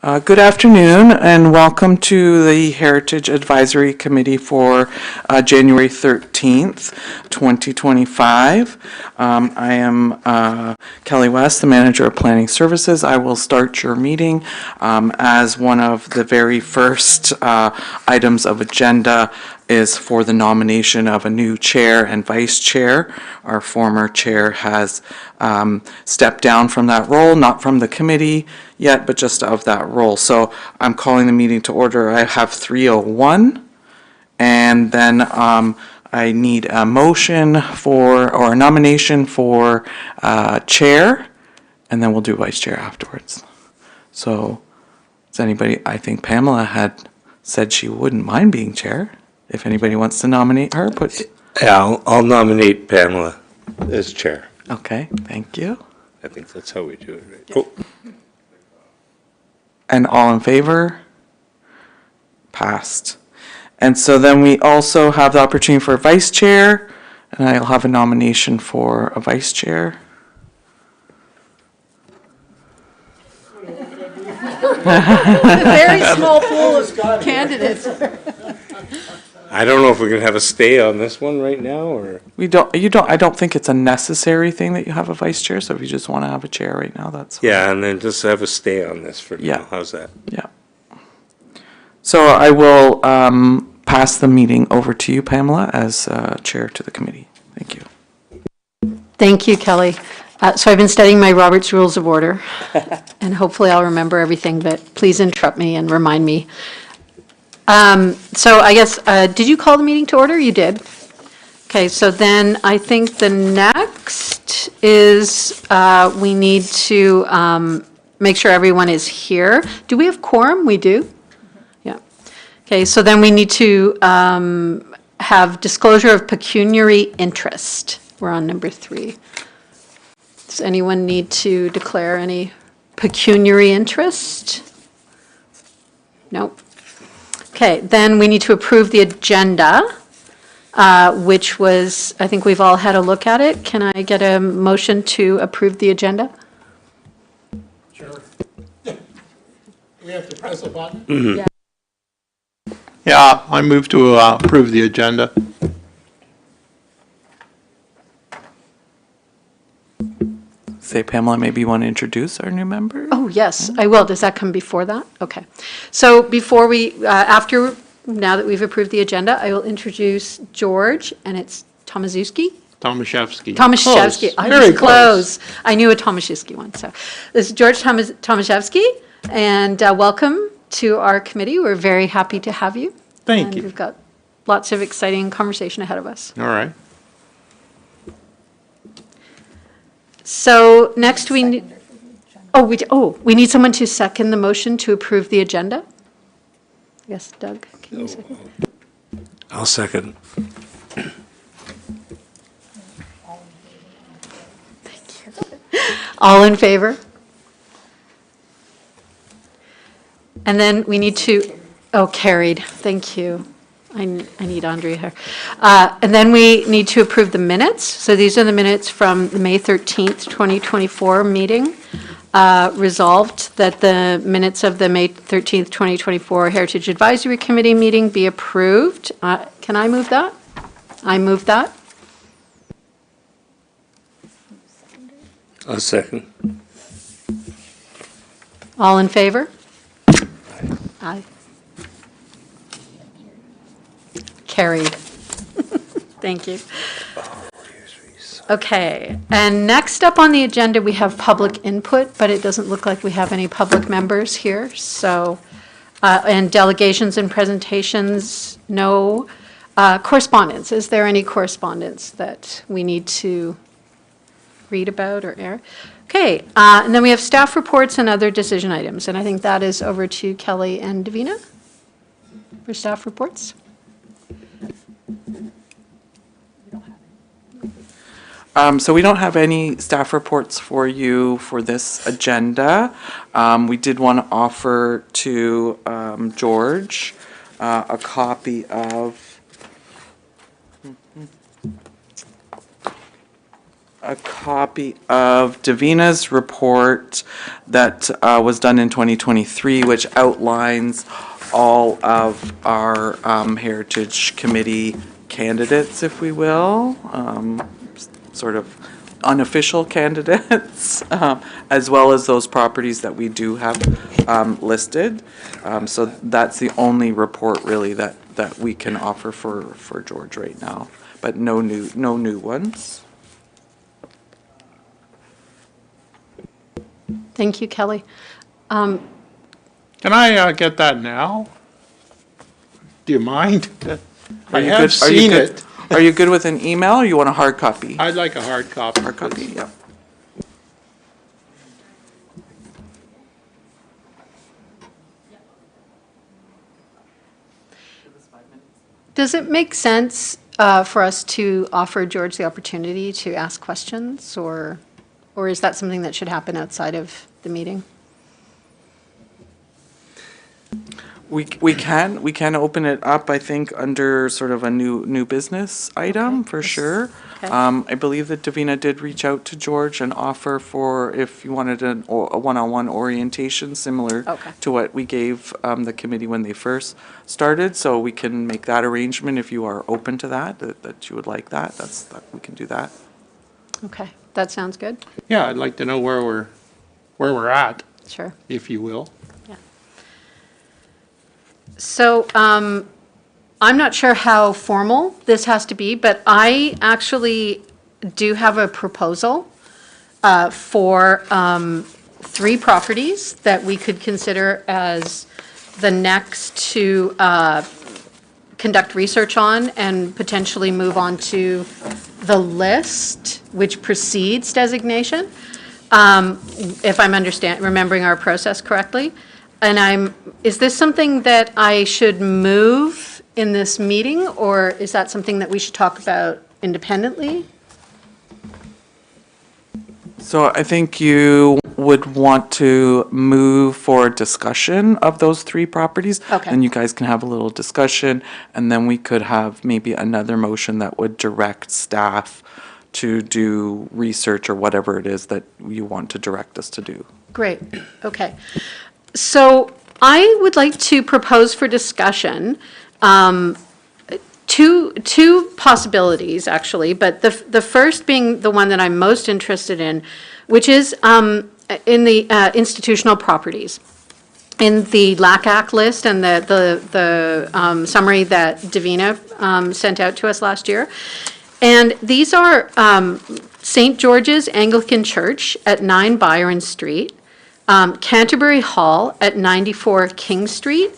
Good afternoon and welcome to the Heritage Advisory Committee for January 13th, 2025. I am Kelly West, the Manager of Planning Services. I will start your meeting as one of the very first items of agenda is for the nomination of a new chair and vice chair. Our former chair has stepped down from that role, not from the committee yet, but just of that role. So I'm calling the meeting to order. I have 3:01, and then I need a motion for, or a nomination for chair, and then we'll do vice chair afterwards. So does anybody, I think Pamela had said she wouldn't mind being chair. If anybody wants to nominate her, Yeah, I'll nominate Pamela as chair. Okay, thank you. I think that's how we do it, right? Oh. And all in favor? Passed. And so then we also have the opportunity for a vice chair, and I'll have a nomination for a vice chair. A very small pool of candidates. I don't know if we're gonna have a stay on this one right now, or I don't think it's a necessary thing that you have a vice chair, so if you just want to have a chair right now, that's fine. yeah, and then just have a stay on this for Yeah. now. How's that? Yeah. So I will pass the meeting over to you, Pamela, as chair to the committee. Thank you. Thank you, Kelly. So I've been studying my Robert's Rules of Order, and hopefully I'll remember everything, but please interrupt me and remind me. So I guess, did you call the meeting to order? You did. Okay, so then I think the next is we need to make sure everyone is here. Do we have quorum? We do? Yeah. Okay, so then we need to have disclosure of pecuniary interest. We're on number 3. Does anyone need to declare any pecuniary interest? Nope. Okay, then we need to approve the agenda, which was, I think we've all had a look at it. Can I get a motion to approve the agenda? Sure. We have to press a button? Mm-hmm. Yeah. Yeah, I move to approve the agenda. Say, Pamela, maybe you want to introduce our new member? Oh, yes, I will. Does that come before that? Okay. So before we, now that we've approved the agenda, I will introduce George, and it's Tomaszewski? Tomaszewski. Tomaszewski. I Very was close. I knew a Tomaszewski one. So this is George Tomaszewski, and welcome to our committee. We're very happy to have you. Thank you. We've got lots of exciting conversation ahead of us. All right. So next we need, we need someone to second the motion to approve the agenda. Yes, Doug, can you second? I'll second. All in favor? And then we need to, carried, thank you. I need Andrea here. And then we need to approve the minutes. So these are the minutes from the May 13th, 2024 meeting. Resolved that the minutes of the May 13th, 2024 Heritage Advisory Committee meeting be approved. Can I move that? I move that. I'll second. All in favor? Aye. Carried. Thank you. Okay, and next up on the agenda, we have public input, but it doesn't look like we have any public members here, so, and delegations and presentations, no. Correspondence, is there any correspondence that we need to read about or air? Okay, and then we have staff reports and other decision items, and I think that is over to Kelly and Davina for staff reports. So we don't have any staff reports for you for this agenda. We did want to offer to George a copy of a copy of Davina's report that was done in 2023, which outlines all of our Heritage Committee candidates, if we will, sort of unofficial candidates, as well as those properties that we do have listed. So that's the only report really that we can offer for George right now, but no new ones. Thank you, Kelly. Can I get that now? Do you mind? I have seen it. Are you good with an email, or you want a hard copy? I'd like a hard copy. Hard copy, please. yeah. Does it make sense for us to offer George the opportunity to ask questions, or is that something that should happen outside of the meeting? We can open it up, I think, under sort of a new business item, for sure. Okay. I believe that Davina did reach out to George and offer for if you wanted a one-on-one orientation, similar Okay. to what we gave the committee when they first started. So we can make that arrangement if you are open to that you would like that. We can do that. Okay, that sounds good. Yeah, I'd like to know where we're at, Sure. if you will. So I'm not sure how formal this has to be, but I actually do have a proposal for 3 properties that we could consider as the next to conduct research on and potentially move on to the list which precedes designation, if I'm remembering our process correctly. And is this something that I should move in this meeting, or is that something that we should talk about independently? So I think you would want to move for discussion of those 3 properties. Okay. And you guys can have a little discussion, and then we could have maybe another motion that would direct staff to do research or whatever it is that you want to direct us to do. Great, okay. So I would like to propose for discussion two possibilities, actually, but the first being the one that I'm most interested in, which is in the institutional properties. In the LACAC list and the summary that Davina sent out to us last year. And these are St. George's Anglican Church at 9 Byron Street, Canterbury Hall at 94 King Street,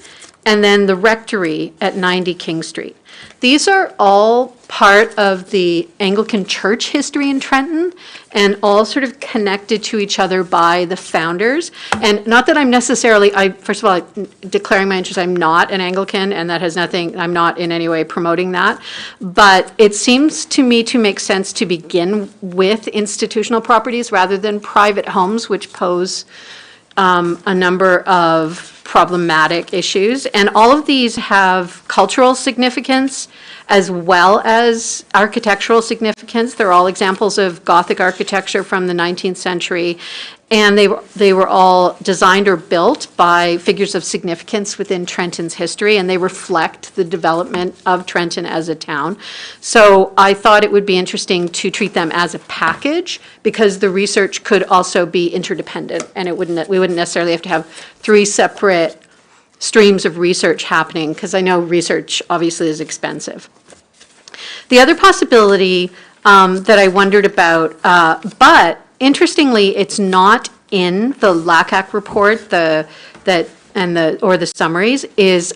and then the Rectory at 90 King Street. These are all part of the Anglican Church history in Trenton and all sort of connected to each other by the founders. And not that I'm necessarily, first of all, declaring my interest, I'm not an Anglican, and that has nothing, I'm not in any way promoting that. But it seems to me to make sense to begin with institutional properties rather than private homes, which pose a number of problematic issues. And all of these have cultural significance as well as architectural significance. They're all examples of Gothic architecture from the 19th century. And they were all designed or built by figures of significance within Trenton's history, and they reflect the development of Trenton as a town. So I thought it would be interesting to treat them as a package, because the research could also be interdependent, and we wouldn't necessarily have to have 3 separate streams of research happening, because I know research obviously is expensive. The other possibility that I wondered about, but interestingly, it's not in the LACAC report, or the summaries, is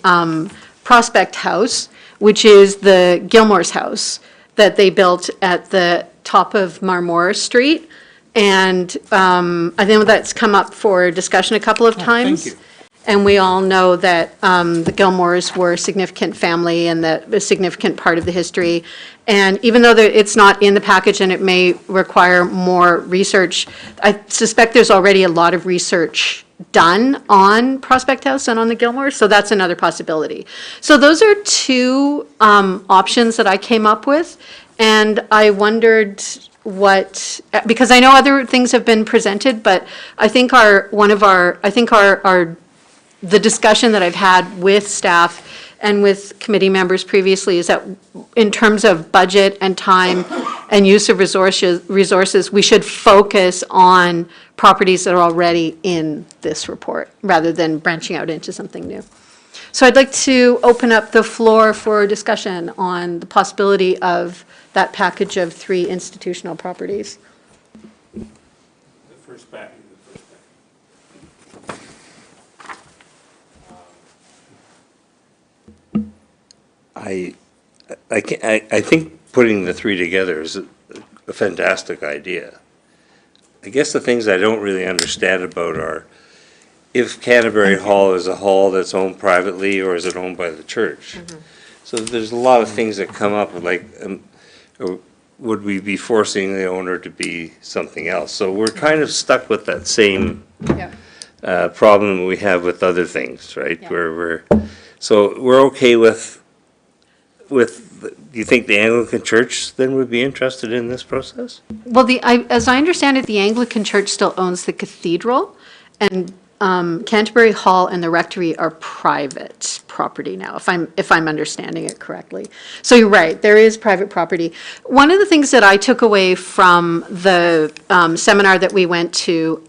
Prospect House, which is the Gilmore's house that they built at the top of Marmora Street. And I think that's come up for discussion a couple of times. Thank you. And we all know that the Gilmores were a significant family and that a significant part of the history. And even though it's not in the package and it may require more research, I suspect there's already a lot of research done on Prospect House and on the Gilmores, so that's another possibility. So those are 2 options that I came up with, and I wondered because I know other things have been presented, but I think the discussion that I've had with staff and with committee members previously is that in terms of budget and time and use of resources, we should focus on properties that are already in this report, rather than branching out into something new. So I'd like to open up the floor for discussion on the possibility of that package of 3 institutional properties. The first package. I think putting the 3 together is a fantastic idea. I guess the things I don't really understand about are if Canterbury Hall is a hall that's owned privately or is it owned by the church? So there's a lot of things that come up, like, or would we be forcing the owner to be something else? So we're kind of stuck with that same problem we have with other things, right? Yeah. Where so we're okay with, do you think the Anglican Church then would be interested in this process? Well, as I understand it, the Anglican Church still owns the cathedral, and Canterbury Hall and the rectory are private property now, if I'm understanding it correctly. So you're right, there is private property. One of the things that I took away from the seminar that we went to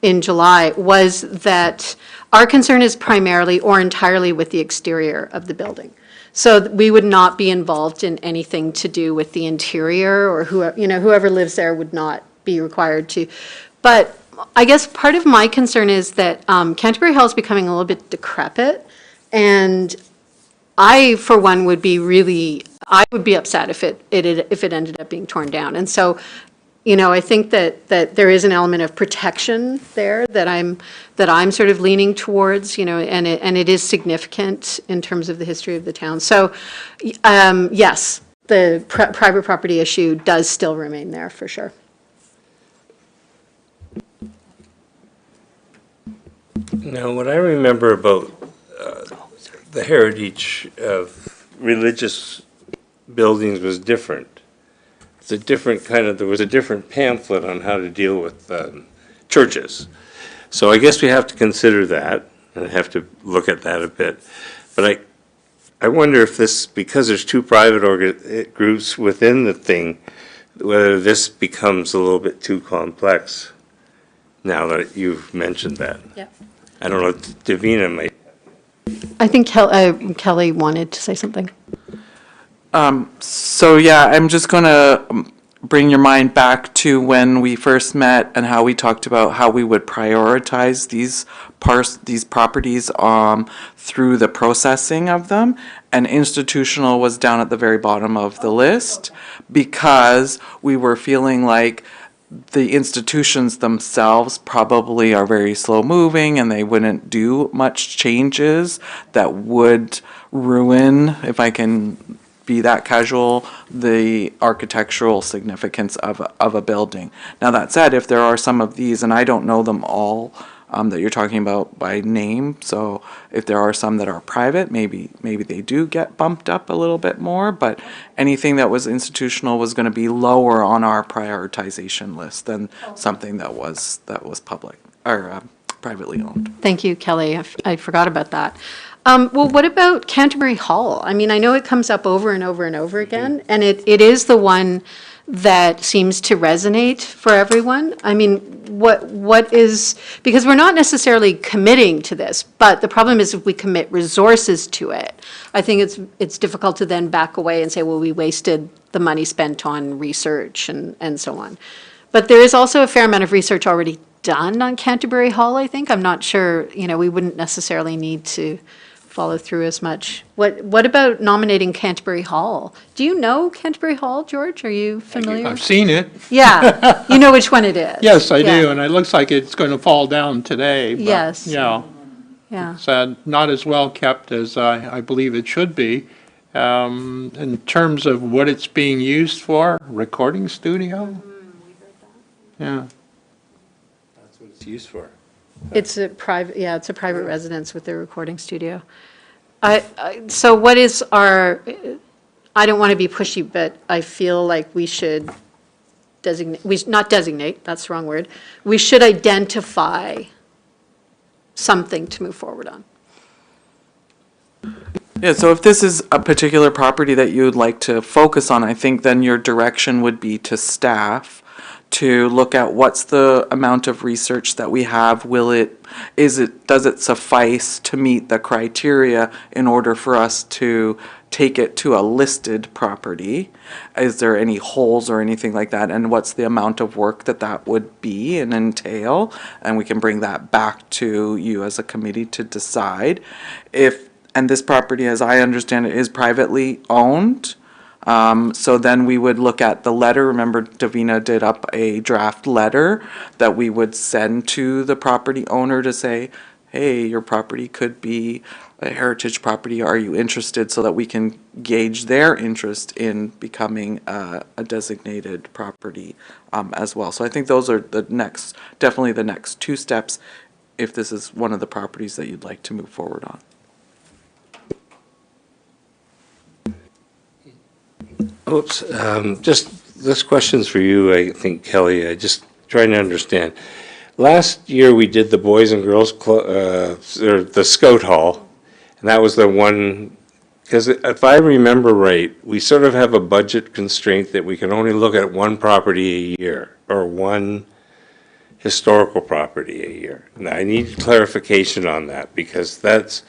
in July was that our concern is primarily or entirely with the exterior of the building. So we would not be involved in anything to do with the interior, or whoever lives there would not be required to. But I guess part of my concern is that Canterbury Hall is becoming a little bit decrepit, and I, for one, would be upset if it ended up being torn down. And so, I think that there is an element of protection there that I'm sort of leaning towards, and it is significant in terms of the history of the town. So, yes, the private property issue does still remain there for sure. Now, what I remember about the heritage of religious buildings was different. It's a different there was a different pamphlet on how to deal with churches. So I guess we have to consider that and have to look at that a bit. But I wonder if this, because there's 2 private groups within the thing, whether this becomes a little bit too complex now that you've mentioned that. Yeah. I don't know, Davina might. I think Kelly wanted to say something. So yeah, I'm just going to bring your mind back to when we first met and how we talked about how we would prioritize these properties through the processing of them. And institutional was down at the very bottom of the list because we were feeling like the institutions themselves probably are very slow moving and they wouldn't do much changes that would ruin, if I can be that casual, the architectural significance of a building. Now that said, if there are some of these, and I don't know them all that you're talking about by name, so if there are some that are private, maybe they do get bumped up a little bit more, but anything that was institutional was going to be lower on our prioritization list than something that was public or privately owned. Thank you, Kelly. I forgot about that. Well, what about Canterbury Hall? I mean, I know it comes up over and over and over again, and it is the one that seems to resonate for everyone. I mean, what is, because we're not necessarily committing to this, but the problem is if we commit resources to it, I think it's difficult to then back away and say, well, we wasted the money spent on research and so on. But there is also a fair amount of research already done on Canterbury Hall, I think. I'm not sure, we wouldn't necessarily need to follow through as much. What about nominating Canterbury Hall? Do you know Canterbury Hall, George? Are you familiar? I've seen it. Yeah, you know which one it is. Yes, I Yeah. do, and it looks like it's going to fall down today. But, Yes. Yeah, Yeah. it's not as well kept as I believe it should be. In terms of what it's being used for, recording studio? Yeah. That's what it's used for. It's a private residence with a recording studio. So what is I don't want to be pushy, but I feel like we should not designate, that's the wrong word. We should identify something to move forward on. Yeah, so if this is a particular property that you would like to focus on, I think then your direction would be to staff to look at what's the amount of research that we have. Does it suffice to meet the criteria in order for us to take it to a listed property? Is there any holes or anything like that? And what's the amount of work that would be and entail? And we can bring that back to you as a committee to decide. And this property, as I understand it, is privately owned. So then we would look at the letter. Remember, Davina did up a draft letter that we would send to the property owner to say, hey, your property could be a heritage property. Are you interested? So that we can gauge their interest in becoming a designated property as well. So I think those are definitely the next two steps if this is one of the properties that you'd like to move forward on. Oops, just this question's for you, I think, Kelly. I just trying to understand. Last year we did the Boys and Girls or the Scout Hall, and that was the one, because if I remember right, we sort of have a budget constraint that we can only look at one property a year, or one historical property a year. Now, I need clarification on that, because that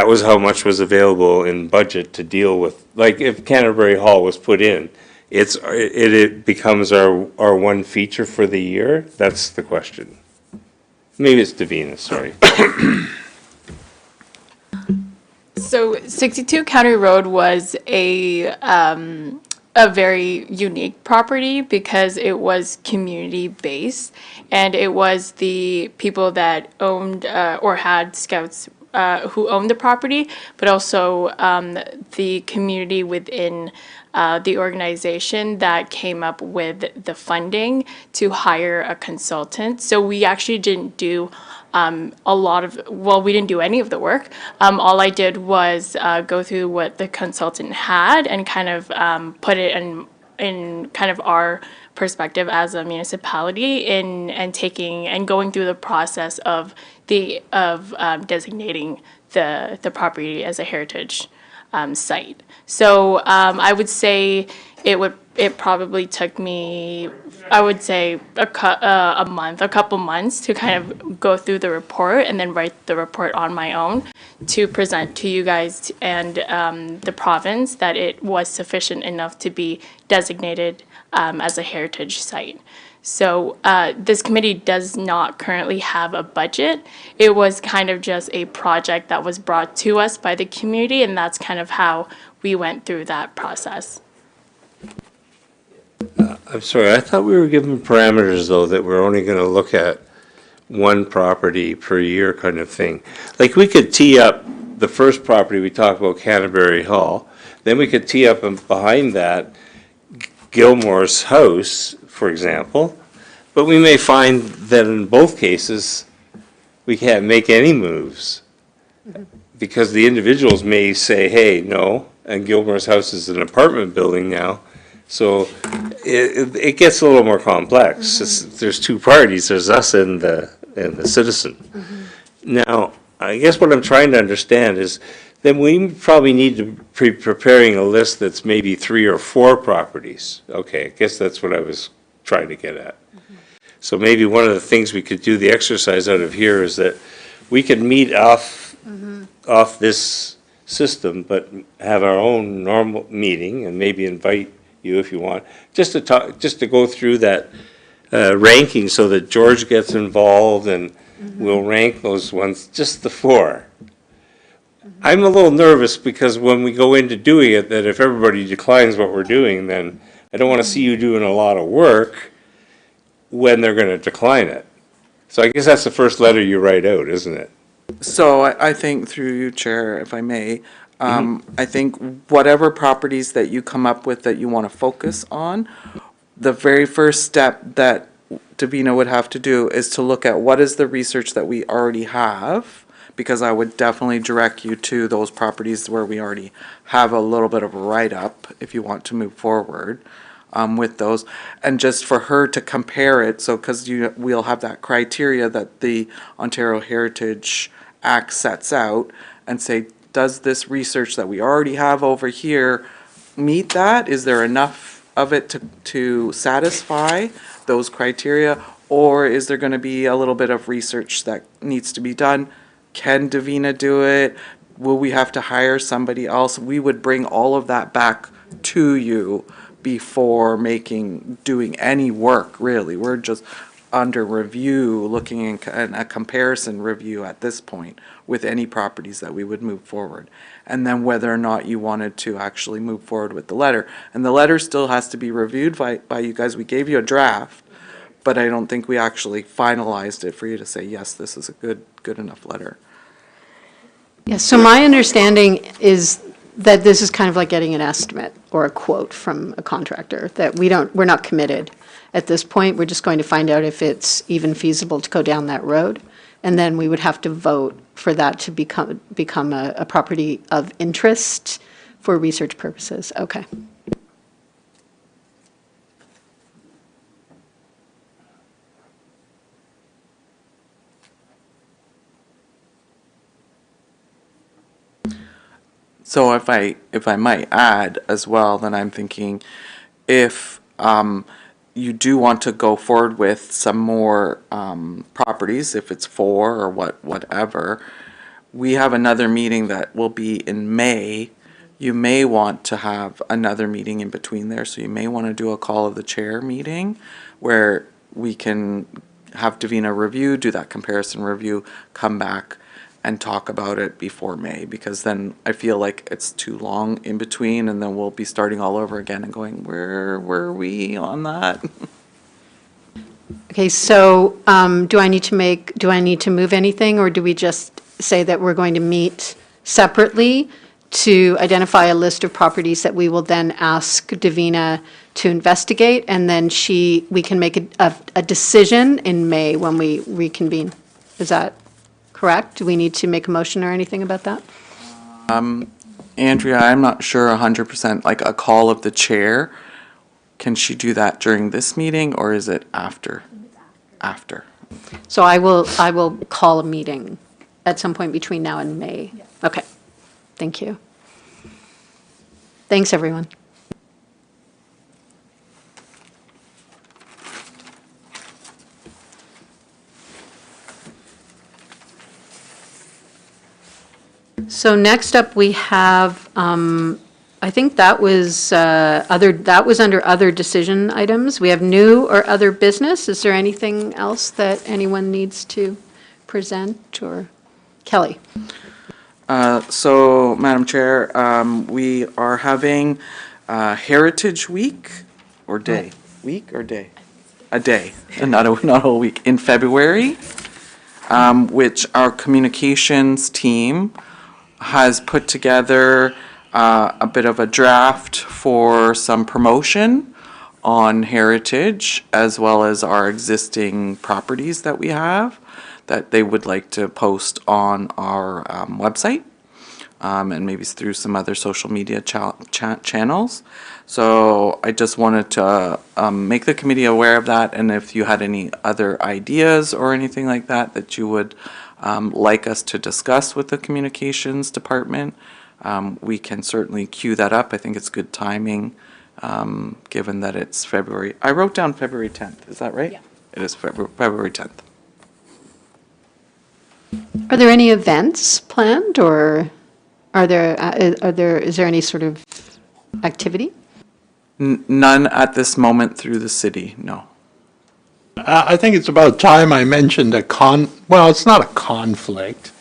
was how much was available in budget to deal with, like if Canterbury Hall was put in, it becomes our one feature for the year? That's the question. Maybe it's Davina, sorry. So 62 County Road was a very unique property because it was community-based, and it was the people that owned or had scouts who owned the property, but also the community within the organization that came up with the funding to hire a consultant. So we actually didn't do we didn't do any of the work. All I did was go through what the consultant had and kind of put it in kind of our perspective as a municipality and taking and going through the process of designating the property as a heritage site. So I would say it probably took me, I would say a couple months to kind of go through the report and then write the report on my own to present to you guys and the province that it was sufficient enough to be designated as a heritage site. So this committee does not currently have a budget. It was kind of just a project that was brought to us by the community, and that's kind of how we went through that process. I'm sorry, I thought we were given parameters, though, that we're only going to look at one property per year kind of thing. Like, we could tee up the first property we talked about, Canterbury Hall, then we could tee up behind that Gilmore's house, for example, but we may find that in both cases, we can't make any moves, because the individuals may say, hey, no, and Gilmore's house is an apartment building now, so it gets a little more complex. There's two parties, there's us and the citizen. Now, I guess what I'm trying to understand is, then we probably need to be preparing a list that's maybe 3 or 4 properties. Okay, I guess that's what I was trying to get at. So maybe one of the things we could do the exercise out of here is that we could meet off this system, but have our own normal meeting and maybe invite you if you want, just to go through that ranking so that George gets involved and we'll rank those ones, just the 4. I'm a little nervous because when we go into doing it, that if everybody declines what we're doing, then I don't want to see you doing a lot of work when they're going to decline it. So I guess that's the first letter you write out, isn't it? So I think through you, Chair, if I may, I think whatever properties that you come up with that you want to focus on, the very first step that Davina would have to do is to look at what is the research that we already have, because I would definitely direct you to those properties where we already have a little bit of a write-up if you want to move forward. with those, and just for her to compare it, so, because we'll have that criteria that the Ontario Heritage Act sets out, and say, does this research that we already have over here meet that? Is there enough of it to satisfy those criteria? Or is there going to be a little bit of research that needs to be done? Can Davina do it? Will we have to hire somebody else? We would bring all of that back to you before doing any work, really. We're just under review, looking at a comparison review at this point with any properties that we would move forward. And then whether or not you wanted to actually move forward with the letter. And the letter still has to be reviewed by you guys. We gave you a draft, but I don't think we actually finalized it for you to say, yes, this is a good enough letter. Yes, so my understanding is that this is kind of like getting an estimate or a quote from a contractor, that we're not committed at this point. We're just going to find out if it's even feasible to go down that road. And then we would have to vote for that to become a property of interest for research purposes. Okay. So if I might add as well, then I'm thinking if you do want to go forward with some more properties, if it's 4 or whatever, we have another meeting that will be in May. You may want to have another meeting in between there, so you may want to do a call of the chair meeting where we can have Davina review, do that comparison review, come back and talk about it before May, because then I feel like it's too long in between, and then we'll be starting all over again and going, where were we on that? Okay, so do I need to move anything, or do we just say that we're going to meet separately to identify a list of properties that we will then ask Davina to investigate, and then we can make a decision in May when we reconvene? Is that correct? Do we need to make a motion or anything about that? Andrea, I'm not sure 100%, like a call of the chair. Can she do that during this meeting, or is it after? After. So I will call a meeting at some point between now and May. Okay, thank you. Thanks, everyone. So next up, we have, I think that was under other decision items. We have new or other business. Is there anything else that anyone needs to present, or Kelly? So, Madam Chair, we are having Heritage Week, or day? Week or day? A day, and not a whole week, in February, which our communications team has put together a bit of a draft for some promotion on heritage, as well as our existing properties that we have that they would like to post on our website, and maybe through some other social media channels. So I just wanted to make the committee aware of that, and if you had any other ideas or anything like that you would like us to discuss with the communications department, we can certainly queue that up. I think it's good timing, given that it's February. I wrote down February 10th. Is that right? Yeah. It is February 10th. Are there any events planned, or is there any sort of activity? None at this moment through the city, no. I think it's about time I mentioned it's not a conflict.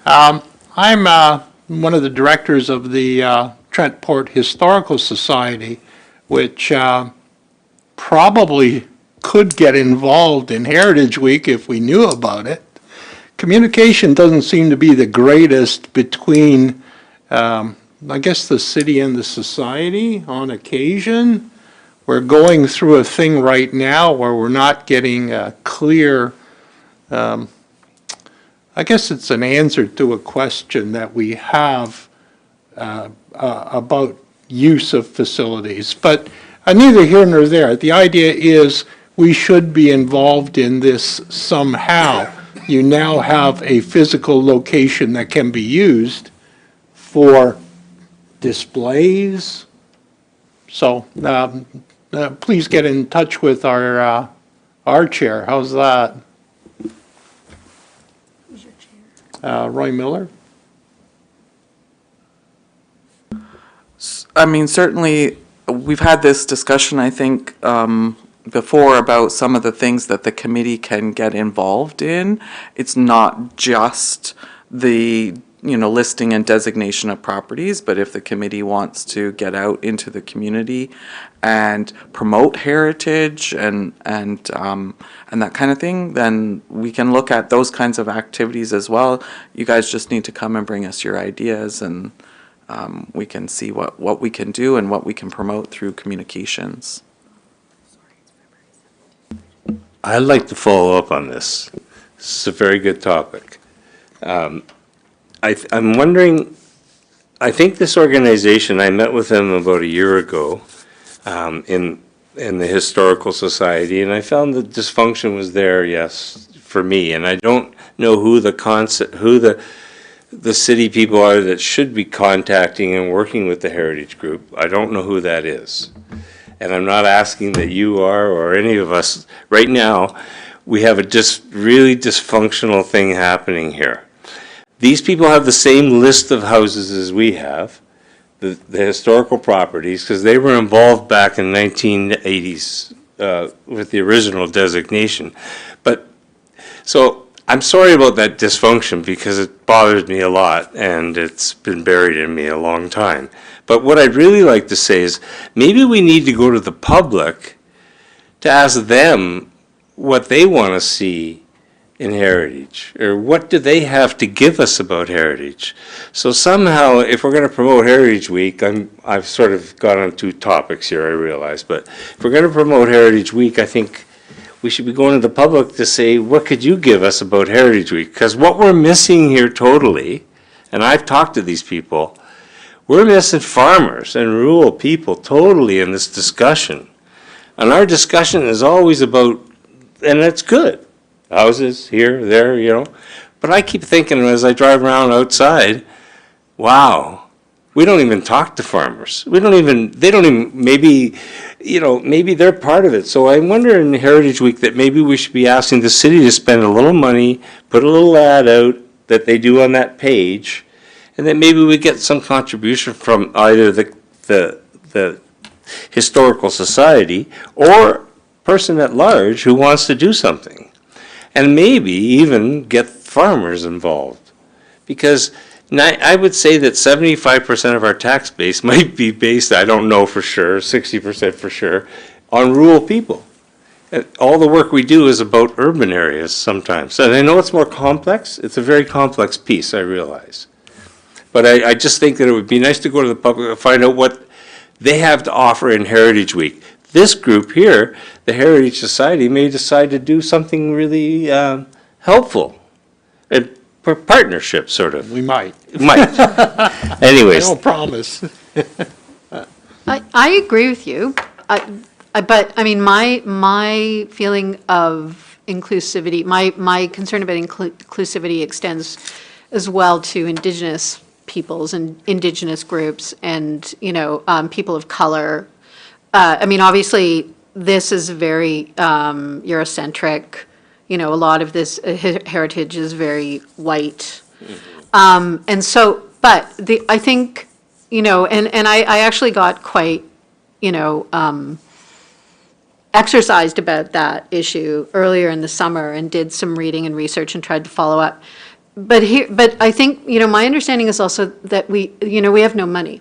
I'm one of the directors of the Trentport Historical Society, which probably could get involved in Heritage Week if we knew about it. Communication doesn't seem to be the greatest between, I guess, the city and the society on occasion. We're going through a thing right now where we're not getting a clear, I guess it's an answer to a question that we have about use of facilities. But neither here nor there. The idea is we should be involved in this somehow. You now have a physical location that can be used for displays. So please get in touch with our chair. How's that? Who's your chair? Roy Miller. I mean, certainly, we've had this discussion, I think, before about some of the things that the committee can get involved in. It's not just the, listing and designation of properties, but if the committee wants to get out into the community and promote heritage and that kind of thing, then we can look at those kinds of activities as well. You guys just need to come and bring us your ideas, and we can see what we can do and what we can promote through communications. I'd like to follow up on this. This is a very good topic. I'm wondering, I think this organization, I met with them about a year ago in the Historical Society, and I found the dysfunction was there, yes, for me. And I don't know who the city people are that should be contacting and working with the Heritage Group. I don't know who that is. And I'm not asking that you are or any of us. Right now, we have a really dysfunctional thing happening here. These people have the same list of houses as we have, the historical properties, because they were involved back in 1980s with the original designation. So I'm sorry about that dysfunction because it bothers me a lot and it's been buried in me a long time. But what I'd really like to say is maybe we need to go to the public to ask them what they want to see in heritage, or what do they have to give us about heritage. So somehow, if we're going to promote Heritage Week, I've sort of gone on two topics here, I realize, but if we're going to promote Heritage Week, I think we should be going to the public to say, what could you give us about Heritage Week? Because what we're missing here totally, and I've talked to these people, we're missing farmers and rural people totally in this discussion. And our discussion is always about, and it's good, houses here, there, But I keep thinking as I drive around outside, wow, we don't even talk to farmers. They don't even, maybe they're part of it. So I wonder in Heritage Week that maybe we should be asking the city to spend a little money, put a little ad out that they do on that page, and then maybe we get some contribution from either the Historical Society or person at large who wants to do something. And maybe even get farmers involved. Because I would say that 75% of our tax base might be based, I don't know for sure, 60% for sure, on rural people. And all the work we do is about urban areas sometimes. And I know it's more complex. It's a very complex piece, I realize. But I just think that it would be nice to go to the public and find out what they have to offer in Heritage Week. This group here, the Heritage Society, may decide to do something really helpful. A partnership, sort of. We might. Might. Anyways. I don't promise. I agree with you, but I mean, my feeling of inclusivity, my concern about inclusivity extends as well to Indigenous peoples and Indigenous groups and, people of color. I mean, obviously, this is very Eurocentric. A lot of this heritage is very white. And so, but I think, and I actually got quite, exercised about that issue earlier in the summer and did some reading and research and tried to follow up. But I think, my understanding is also that we have no money.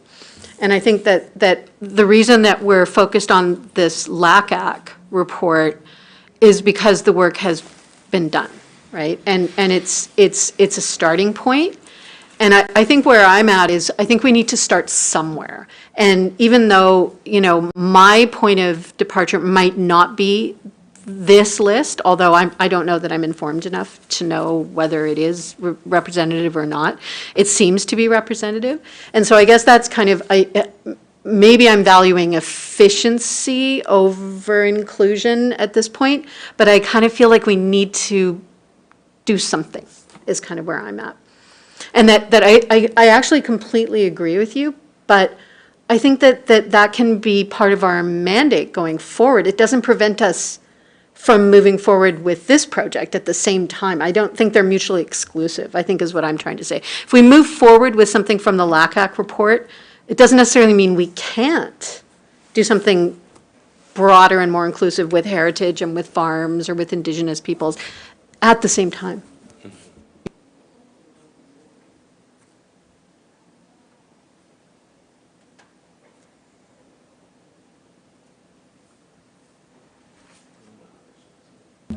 And I think that the reason that we're focused on this LACAC report is because the work has been done, right? And it's a starting point. And I think where I'm at is I think we need to start somewhere. And even though, my point of departure might not be this list, although I don't know that I'm informed enough to know whether it is representative or not. It seems to be representative. And so I guess that's kind of, maybe I'm valuing efficiency over inclusion at this point, but I kind of feel like we need to do something, is kind of where I'm at. And that I actually completely agree with you, but I think that can be part of our mandate going forward. It doesn't prevent us from moving forward with this project at the same time. I don't think they're mutually exclusive, I think is what I'm trying to say. If we move forward with something from the LACAC report, it doesn't necessarily mean we can't do something broader and more inclusive with heritage and with farms or with Indigenous peoples at the same time.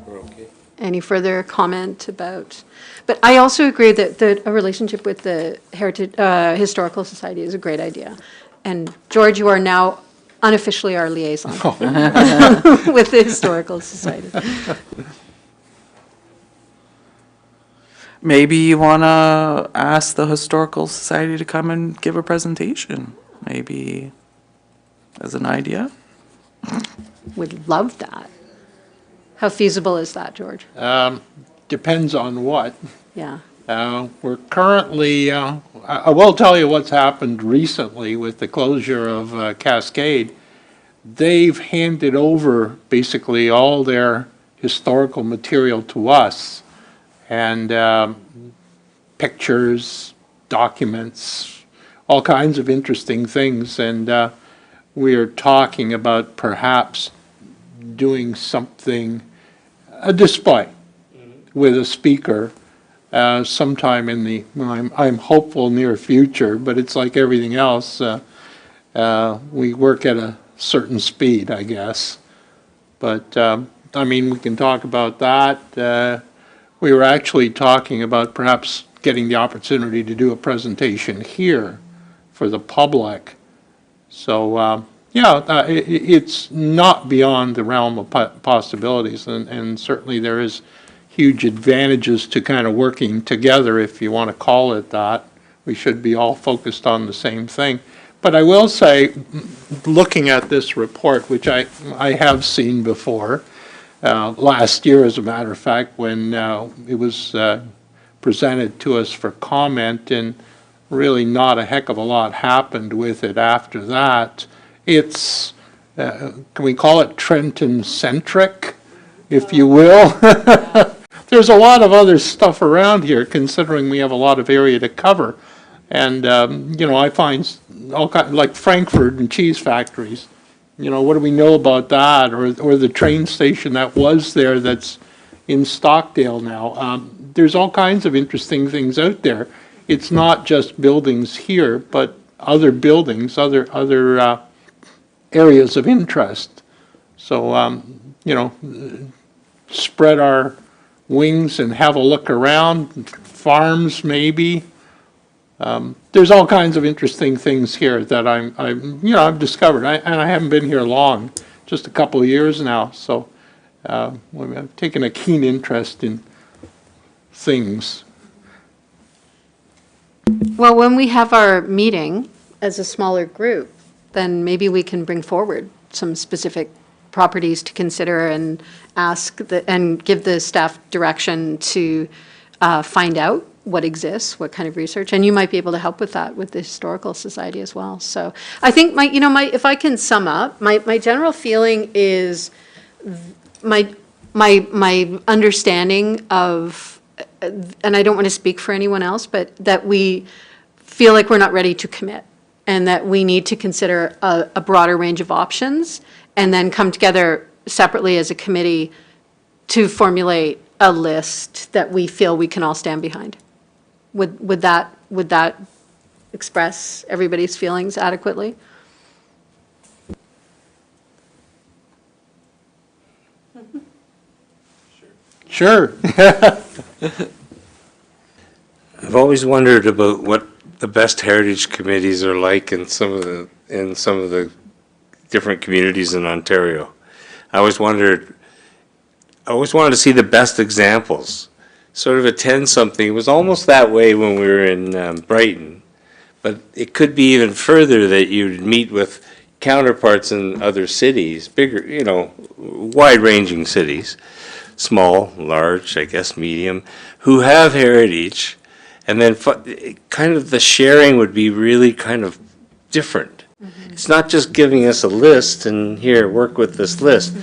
We're okay. Any further comment about, but I also agree that a relationship with the Heritage, Historical Society is a great idea. And George, you are now unofficially our liaison with the Historical Society. Maybe you want to ask the Historical Society to come and give a presentation, maybe as an idea. Would love that. How feasible is that, George? Depends on what. Yeah. We're currently, I will tell you what's happened recently with the closure of Cascade. They've handed over basically all their historical material to us, and pictures, documents, all kinds of interesting things. And we are talking about perhaps doing something, a display with a speaker sometime in the, I'm hopeful near future, but it's like everything else. We work at a certain speed, I guess. But, I mean, we can talk about that. We were actually talking about perhaps getting the opportunity to do a presentation here for the public. So, yeah, it's not beyond the realm of possibilities, and certainly there is huge advantages to kind of working together, if you want to call it that. We should be all focused on the same thing. But I will say, looking at this report, which I have seen before, last year, as a matter of fact, when it was presented to us for comment, and really not a heck of a lot happened with it after that. It's, can we call it Trenton-centric, if you will? There's a lot of other stuff around here, considering we have a lot of area to cover. And, you know, I find all kinds, like Frankfurt and cheese factories. You know, what do we know about that? Or the train station that was there that's in Stockdale now. There's all kinds of interesting things out there. It's not just buildings here, but other buildings, other areas of interest. So, you know, spread our wings and have a look around, farms maybe. There's all kinds of interesting things here that I've discovered. And I haven't been here long, just a couple of years now. So I've taken a keen interest in things. Well, when we have our meeting as a smaller group, then maybe we can bring forward some specific properties to consider and ask and give the staff direction to find out what exists, what kind of research, and you might be able to help with that with the Historical Society as well. So I think if I can sum up, my general feeling is my understanding of, and I don't want to speak for anyone else, but that we feel like we're not ready to commit, and that we need to consider a broader range of options, and then come together separately as a committee to formulate a list that we feel we can all stand behind. Would that express everybody's feelings adequately? Sure. I've always wondered about what the best heritage committees are like in some of the different communities in Ontario. I always wanted to see the best examples, sort of attend something. It was almost that way when we were in Brighton, But it could be even further that you'd meet with counterparts in other cities, bigger, wide-ranging cities, small, large, I guess, medium, who have heritage, and then kind of the sharing would be really kind of different. It's not just giving us a list and here, work with this list.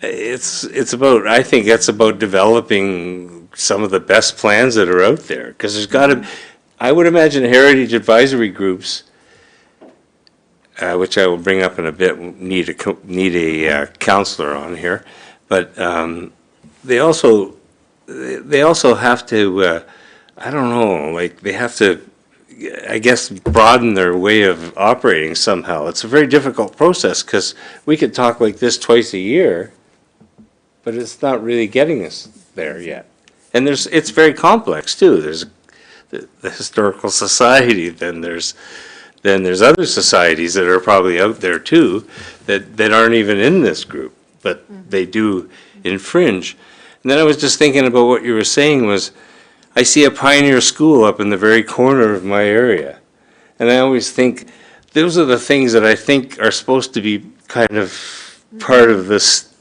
It's about, I think that's about developing some of the best plans that are out there, because there's got to, I would imagine heritage advisory groups, which I will bring up in a bit, need a counselor on here, but they also have to, I don't know, like they have to, I guess, broaden their way of operating somehow. It's a very difficult process because we could talk like this twice a year, but it's not really getting us there yet. And it's very complex too. There's the historical society, then there's other societies that are probably out there too that aren't even in this group, but they do infringe. And then I was just thinking about what you were saying was, I see a pioneer school up in the very corner of my area. And I always think, those are the things that I think are supposed to be kind of part of this.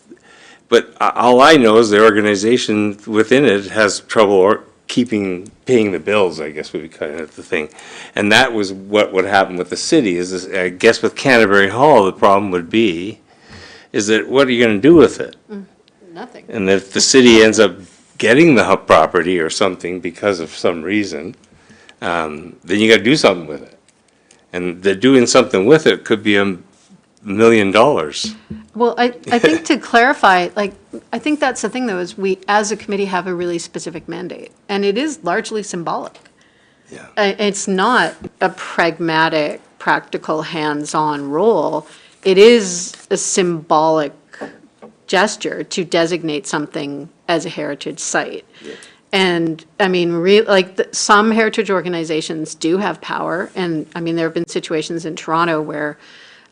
But all I know is the organization within it has trouble paying the bills, I guess would be kind of the thing. And that was what would happen with the city, is this, I guess with Canterbury Hall, the problem would be, is that what are you going to do with it? Nothing. And if the city ends up getting the property or something because of some reason, then you got to do something with it. And the doing something with it could be $1 million. Well, I think to clarify, like, I think that's the thing though, is we, as a committee, have a really specific mandate, and it is largely symbolic. Yeah. It's not a pragmatic, practical, hands-on role. It is a symbolic gesture to designate something as a heritage site. Yeah. And, I mean, some heritage organizations do have power, and, I mean, there have been situations in Toronto where,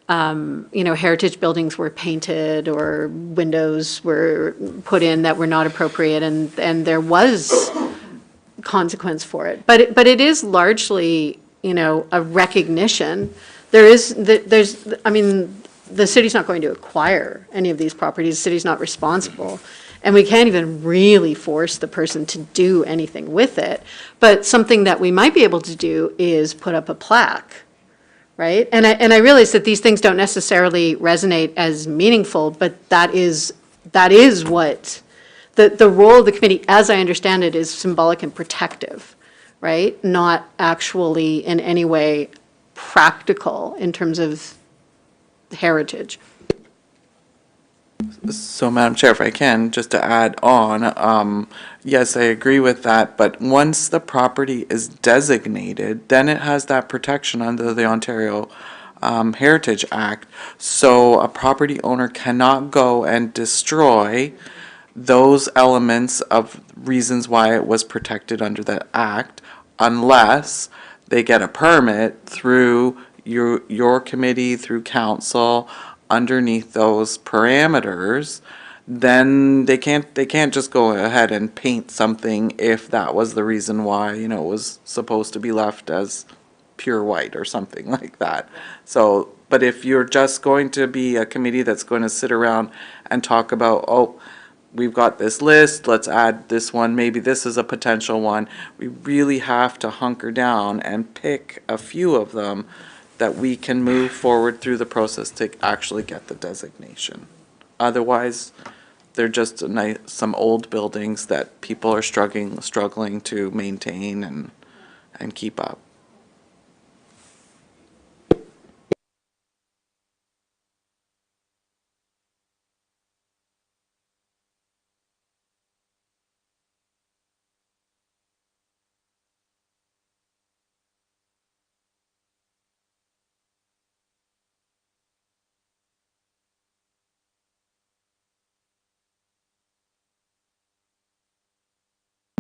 heritage buildings were painted or windows were put in that were not appropriate, and there was consequence for it. But it is largely, a recognition. The city's not going to acquire any of these properties, the city's not responsible. And we can't even really force the person to do anything with it. But something that we might be able to do is put up a plaque, right? And I realize that these things don't necessarily resonate as meaningful, but that is what, the role of the committee, as I understand it, is symbolic and protective, right? Not actually in any way practical in terms of heritage. So, Madam Chair, if I can, just to add on, yes, I agree with that, but once the property is designated, then it has that protection under the Ontario Heritage Act. So a property owner cannot go and destroy those elements of reasons why it was protected under the act unless they get a permit through your committee, through council, underneath those parameters. Then they can't just go ahead and paint something if that was the reason why, it was supposed to be left as pure white or something like that. So, but if you're just going to be a committee that's going to sit around and talk about, oh, we've got this list, let's add this one, maybe this is a potential one, we really have to hunker down and pick a few of them that we can move forward through the process to actually get the designation. Otherwise, they're just some old buildings that people are struggling to maintain and keep up.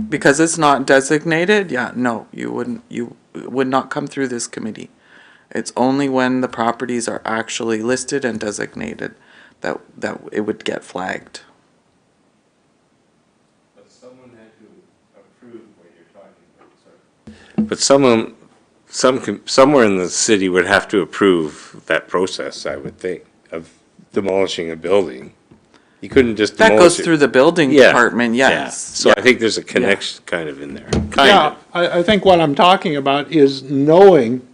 Because it's not designated, yeah, no, you would not come through this committee. It's only when the properties are actually listed and designated that it would get flagged. But someone had to approve what you're talking about, sorry. But somewhere in the city would have to approve that process, I would think, of demolishing a building. You couldn't just That demolish goes it. through the building Yeah, department, yeah. yes. So I think there's a connection kind of in there, kind Yeah, of. I think what I'm talking about is knowing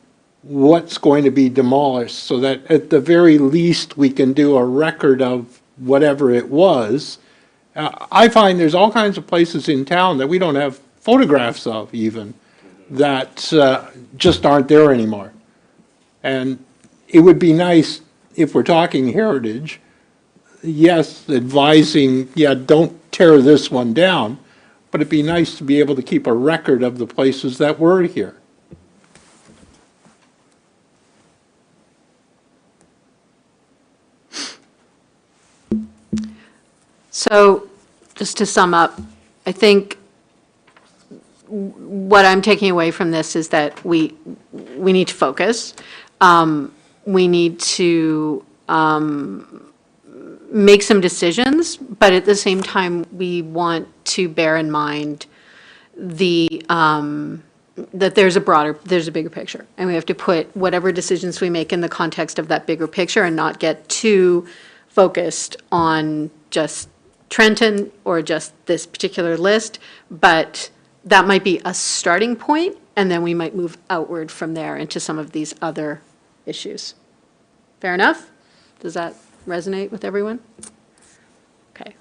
what's going to be demolished, so that at the very least, we can do a record of whatever it was. I find there's all kinds of places in town that we don't have photographs of even, that just aren't there anymore. And it would be nice, if we're talking heritage, yes, advising, yeah, don't tear this one down, but it'd be nice to be able to keep a record of the places that were here. So, just to sum up, I think what I'm taking away from this is that we need to focus. We need to make some decisions, but at the same time, we want to bear in mind that there's a bigger picture. And we have to put whatever decisions we make in the context of that bigger picture and not get too focused on just Trenton or just this particular list, but that might be a starting point, and then we might move outward from there into some of these other issues. Fair enough? Does that resonate with everyone? Okay,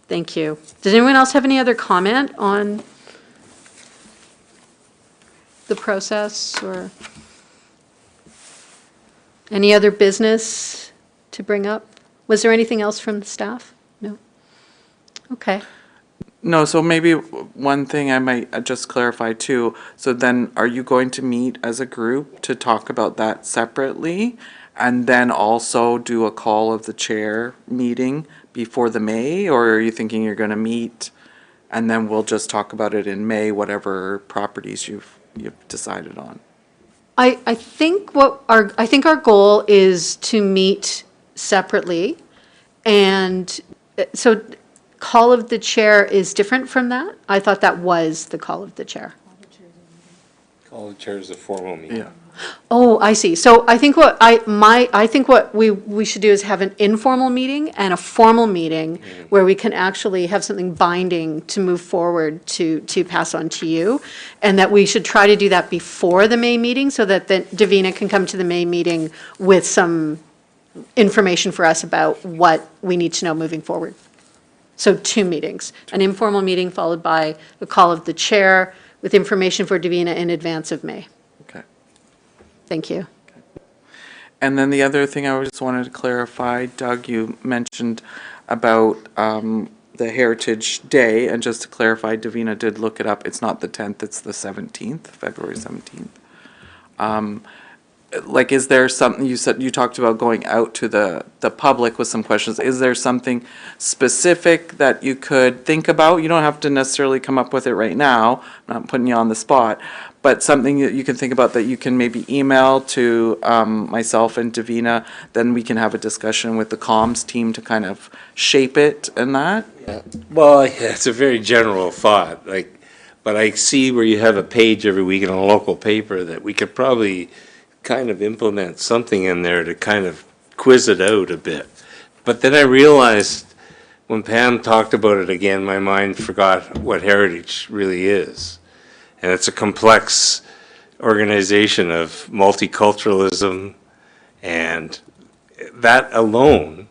thank you. Does anyone else have any other comment on the process or any other business to bring up? Was there anything else from the staff? No? Okay. No, so maybe one thing I might just clarify too. So then are you going to meet as a group to talk about that separately? And then also do a call of the chair meeting before the May? Or are you thinking you're going to meet and then we'll just talk about it in May, whatever properties you've decided on? I think our goal is to meet separately, and so call of the chair is different from that? I thought that was the call of the chair. Call the chair is a formal meeting. Yeah. Oh, I see. So I think what we should do is have an informal meeting and a formal meeting where we can actually have something binding to move forward to pass on to you. And that we should try to do that before the May meeting so that then Davina can come to the May meeting with some information for us about what we need to know moving forward. So 2 meetings, an informal meeting followed by the call of the chair with information for Davina in advance of May. Okay. Thank you. And then the other thing I just wanted to clarify, Doug, you mentioned about the Heritage Day, and just to clarify, Davina did look it up. It's not the 10th, it's the 17th, February 17th. Like, is there something, you talked about going out to the public with some questions. Is there something specific that you could think about? You don't have to necessarily come up with it right now. I'm not putting you on the spot. But something that you can think about that you can maybe email to myself and Davina, then we can have a discussion with the comms team to kind of shape it and that. Well, it's a very general thought, but I see where you have a page every week in a local paper that we could probably kind of implement something in there to kind of quiz it out a bit. But then I realized when Pam talked about it again, my mind forgot what heritage really is. And it's a complex organization of multiculturalism, and that alone,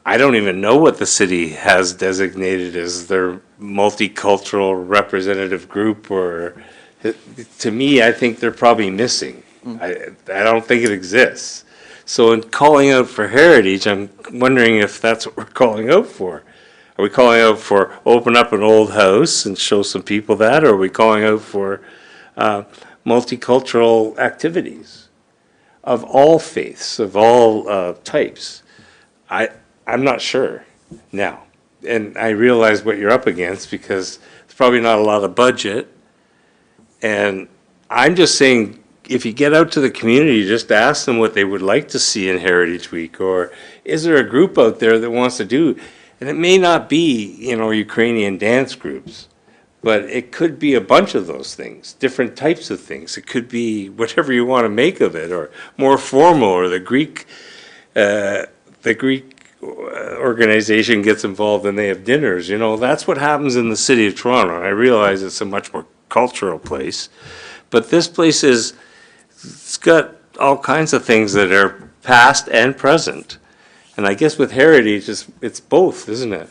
I don't even know what the city has designated as their multicultural representative group, or to me, I think they're probably missing. I don't think it exists. So in calling out for heritage, I'm wondering if that's what we're calling out for. Are we calling out for open up an old house and show some people that, or are we calling out for multicultural activities of all faiths, of all types? I'm not sure now. And I realize what you're up against because it's probably not a lot of budget. And I'm just saying, if you get out to the community, just ask them what they would like to see in Heritage Week, or is there a group out there that wants to do, and it may not be, Ukrainian dance groups, But it could be a bunch of those things, different types of things. It could be whatever you want to make of it, or more formal, or the Greek organization gets involved and they have dinners. You know, that's what happens in the city of Toronto. And I realize it's a much more cultural place, but this place it's got all kinds of things that are past and present. And I guess with heritage, it's both, isn't it?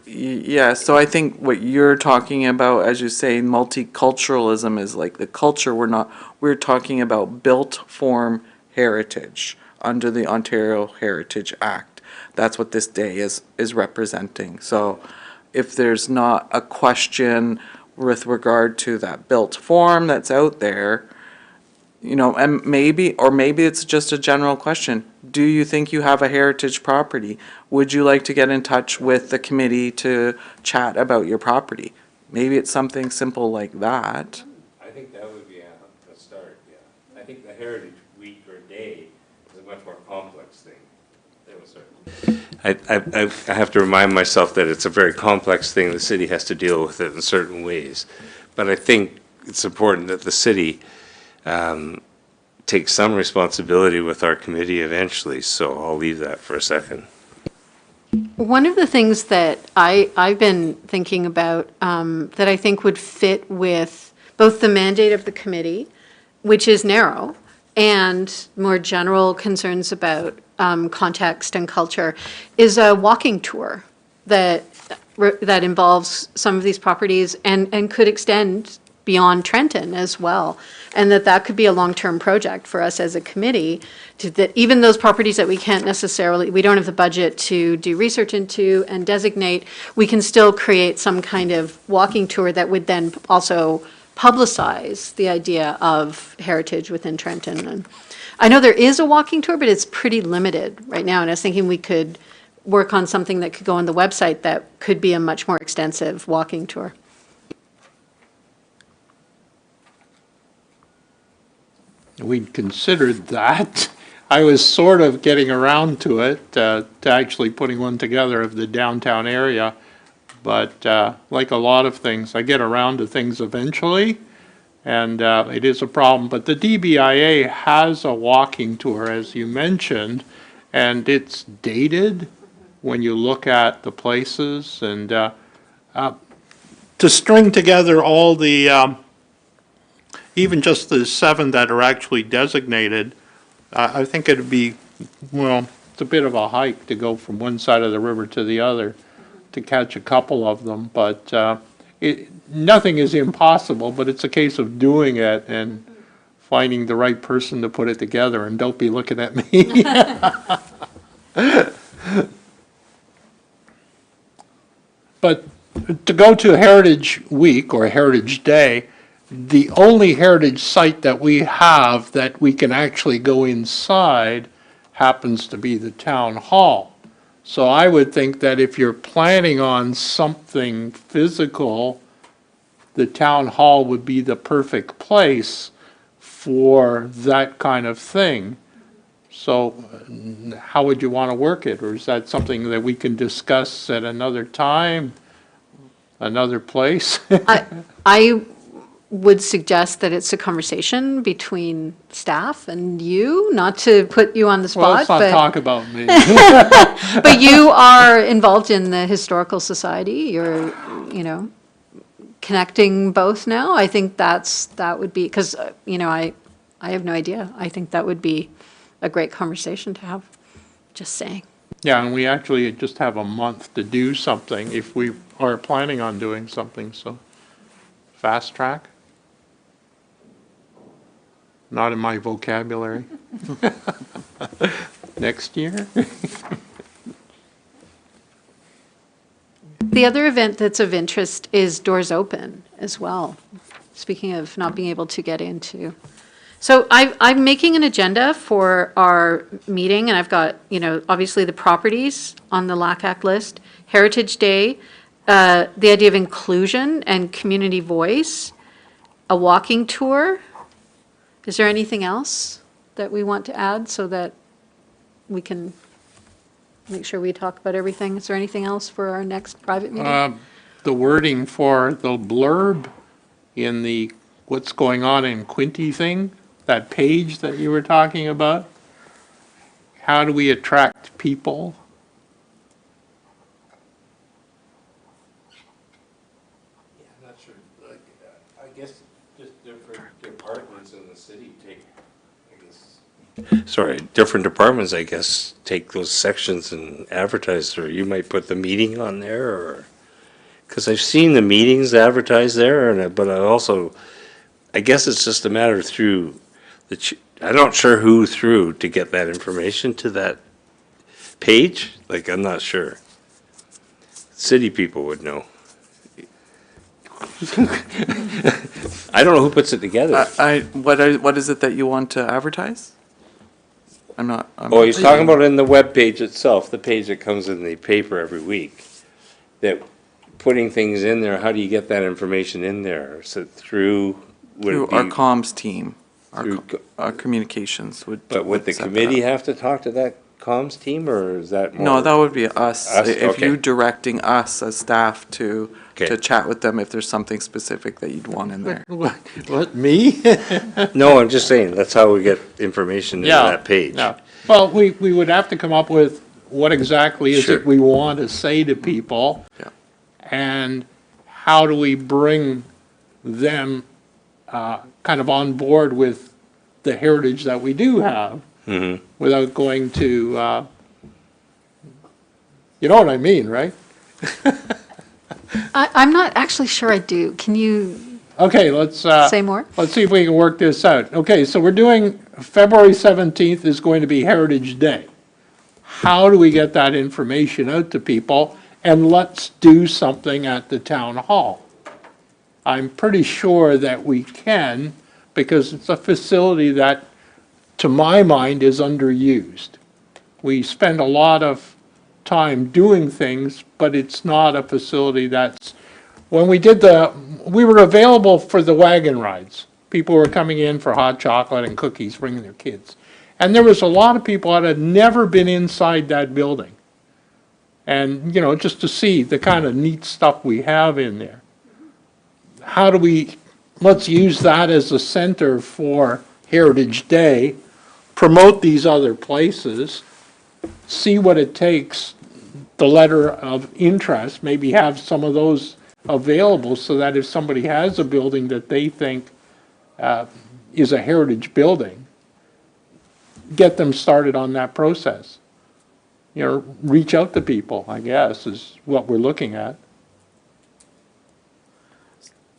Yeah, so I think what you're talking about, as you say, multiculturalism is like the culture. We're talking about built form heritage under the Ontario Heritage Act. That's what this day is representing. So if there's not a question with regard to that built form that's out there, you know, and maybe it's just a general question. Do you think you have a heritage property? Would you like to get in touch with the committee to chat about your property? Maybe it's something simple like that. I think that would be a start, yeah. I think the Heritage Week or Day is a much more complex thing. I have to remind myself that it's a very complex thing. The city has to deal with it in certain ways. But I think it's important that the city take some responsibility with our committee eventually, so I'll leave that for a second. One of the things that I've been thinking about that I think would fit with both the mandate of the committee, which is narrow, and more general concerns about context and culture, is a walking tour that involves some of these properties and could extend beyond Trenton as well. And that could be a long-term project for us as a committee, that even those properties that we don't have the budget to do research into and designate, we can still create some kind of walking tour that would then also publicize the idea of heritage within Trenton. And I know there is a walking tour, but it's pretty limited right now. And I was thinking we could work on something that could go on the website that could be a much more extensive walking tour. We'd considered that. I was sort of getting around to it, to actually putting one together of the downtown area. But like a lot of things, I get around to things eventually, and it is a problem. But the DBIA has a walking tour, as you mentioned, and it's dated when you look at the places. And to string together all the even just the 7 that are actually designated, I think it'd be, well, it's a bit of a hike to go from one side of the river to the other to catch a couple of them, but nothing is impossible, but it's a case of doing it and finding the right person to put it together, and don't be looking at me. But to go to Heritage Week or Heritage Day, the only heritage site that we have that we can actually go inside happens to be the town hall. So I would think that if you're planning on something physical, the town hall would be the perfect place for that kind of thing. So how would you want to work it? Or is that something that we can discuss at another time, another place? I would suggest that it's a conversation between staff and you, not to put you on the spot. Well, let's not talk about me. But you are involved in the Historical Society. You're, connecting both now. I think that would be, because, I have no idea. I think that would be a great conversation to have, just saying. Yeah, and we actually just have a month to do something if we are planning on doing something, so fast track. Not in my vocabulary. Next year? The other event that's of interest is Doors Open as well, speaking of not being able to get into. So I'm making an agenda for our meeting, and I've got, obviously the properties on the LACAC list, Heritage Day, the idea of inclusion and community voice, a walking tour. Is there anything else that we want to add so that we can make sure we talk about everything? Is there anything else for our next private meeting? the wording for the blurb in the what's going on in Quinte thing, that page that you were talking about? How do we attract people? I'm not sure, like, I guess just different departments in the city take, I guess. Sorry, different departments, I guess, take those sections and advertise, or you might put the meeting on there, or, because I've seen the meetings advertised there, but I also, I guess it's just a matter through I'm not sure who through to get that information to that page, like, I'm not sure. City people would know. I don't know who puts it together. What is it that you want to advertise? I'm not. Oh, he's talking about in the web page itself, the page that comes in the paper every week. That putting things in there, how do you get that information in there? Is it through? Through our comms team, through our communications would. But would the set that committee up. have to talk to that comms team, or is that more? No, that would be us. Us? If Okay. you directing us as staff to Okay. chat with them if there's something specific that you'd want in there. What, me? No, I'm just saying, that's how we get information in Yeah, that page. yeah. Well, we would have to come up with what exactly is Sure. it we want to say to people? Yeah. And how do we bring them kind of on board with the heritage that we do have without going to, you know what I mean, right? I'm not actually sure I do. Can you Okay, let's. say more? Let's see if we can work this out. Okay, so we're doing, February 17th is going to be Heritage Day. How do we get that information out to people? And let's do something at the town hall. I'm pretty sure that we can, because it's a facility that, to my mind, is underused. We spend a lot of time doing things, but it's not a facility that's, when we were available for the wagon rides. People were coming in for hot chocolate and cookies, bringing their kids. And there was a lot of people that had never been inside that building. And, just to see the kind of neat stuff we have in there. How do let's use that as a center for Heritage Day, promote these other places, see what it takes, the letter of interest, maybe have some of those available so that if somebody has a building that they think is a heritage building, get them started on that process. Reach out to people, I guess, is what we're looking at.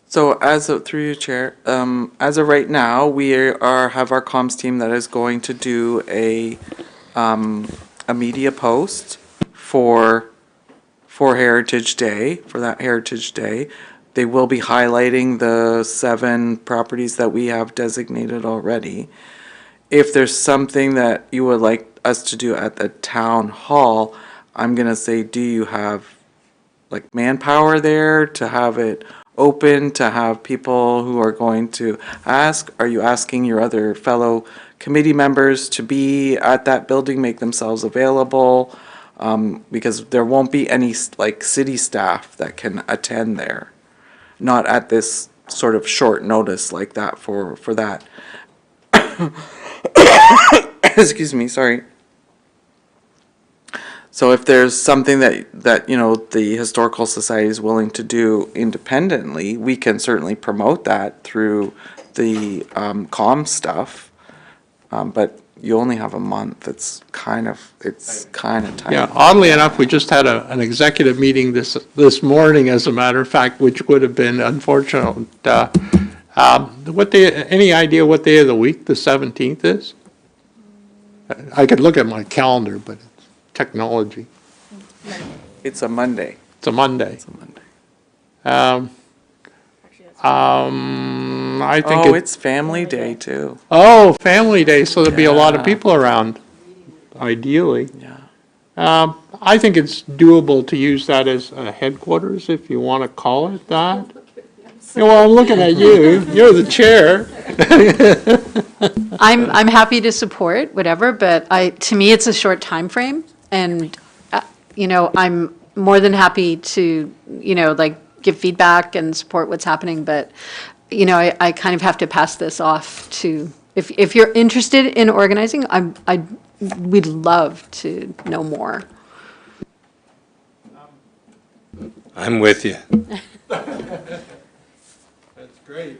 So through your chair, as of right now, we have our comms team that is going to do a media post for Heritage Day, for that Heritage Day. They will be highlighting the 7 properties that we have designated already. If there's something that you would like us to do at the town hall, I'm gonna say, do you have like manpower there to have it open, to have people who are going to ask? Are you asking your other fellow committee members to be at that building, make themselves available? Because there won't be any like city staff that can attend there, not at this sort of short notice like that for that. Excuse me, sorry. So if there's something that the Historical Society is willing to do independently, we can certainly promote that through the comm stuff. But you only have a month. It's kind of tight. Yeah, oddly enough, we just had an executive meeting this morning, as a matter of fact, which would have been unfortunate. Any idea what day of the week the 17th is? I could look at my calendar, but it's technology. It's a Monday. It's a Monday. It's a Monday. I think Oh, it's Family Day too. Oh, Family Day, so there'll be a lot of people around, ideally. Yeah. I think it's doable to use that as a headquarters, if you want to call it that. Yeah, well, I'm looking at you, you're the chair. I'm happy to support whatever, but to me, it's a short time frame, and I'm more than happy to, give feedback and support what's happening, but, you know, I kind of have to pass this off to, if you're interested in organizing, we'd love to know more. I'm with you. That's great.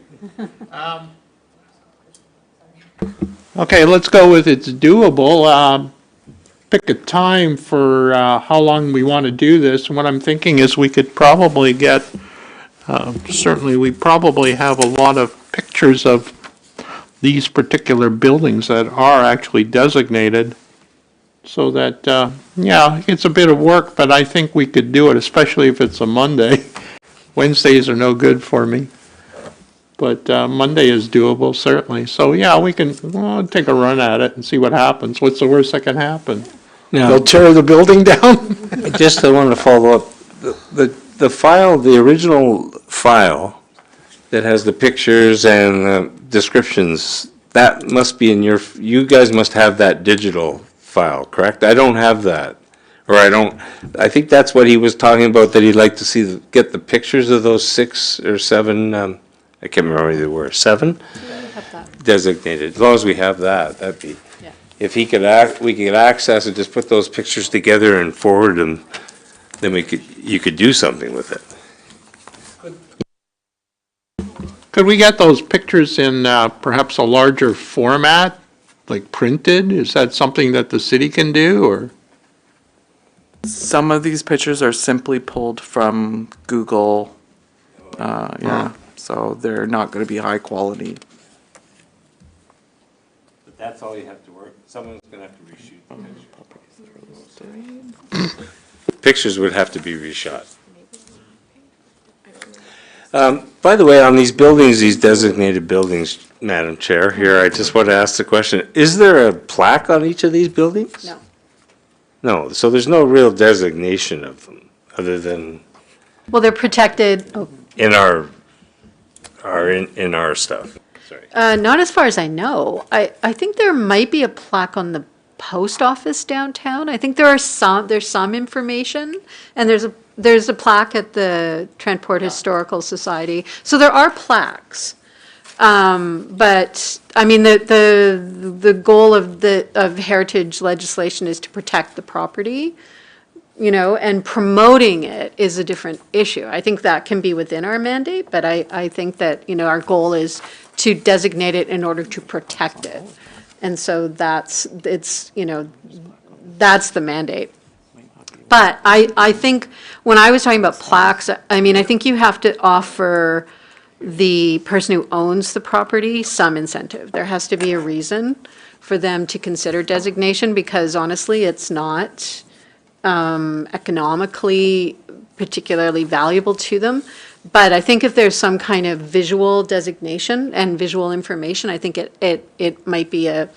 Okay, let's go with it's doable. Pick a time for how long we want to do this. And what I'm thinking is we could probably get, certainly we probably have a lot of pictures of these particular buildings that are actually designated. So that, yeah, it's a bit of work, but I think we could do it, especially if it's a Monday. Wednesdays are no good for me. But Monday is doable, certainly. So, yeah, we can take a run at it and see what happens. What's the worst that can happen? Now, They'll tear the building down? I want to follow up. The file, the original file that has the pictures and the descriptions, that must be in you guys must have that digital file, correct? I don't have that. Or I think that's what he was talking about, that he'd like to see, get the pictures of those 6 or 7, I can't remember what they were, 7? Designated. As long as we have that, that'd be, Yeah. if we could access it, just put those pictures together and forward them, then you could do something with it. Could we get those pictures in perhaps a larger format, like printed? Is that something that the city can do, or? Some of these pictures are simply pulled from Google, yeah, so they're not going to be high quality. But that's all you have to work, someone's gonna have to reshoot the pictures. Pictures would have to be reshot. By the way, on these buildings, these designated buildings, Madam Chair, here, I just want to ask the question, is there a plaque on each of these buildings? No. No, so there's no real designation of them, other than Well, they're protected, in our stuff, sorry. not as far as I know. I think there might be a plaque on the post office downtown. I think there's some information, and there's a plaque at the Trentport Historical Society. So there are plaques. But, I mean, the goal of heritage legislation is to protect the property, you know, and promoting it is a different issue. I think that can be within our mandate, but I think that, you know, our goal is to designate it in order to protect it. And so that's the mandate. But I think when I was talking about plaques, I mean, I think you have to offer the person who owns the property some incentive. There has to be a reason for them to consider designation, because honestly, it's not economically particularly valuable to them. But I think if there's some kind of visual designation and visual information, I think it might be an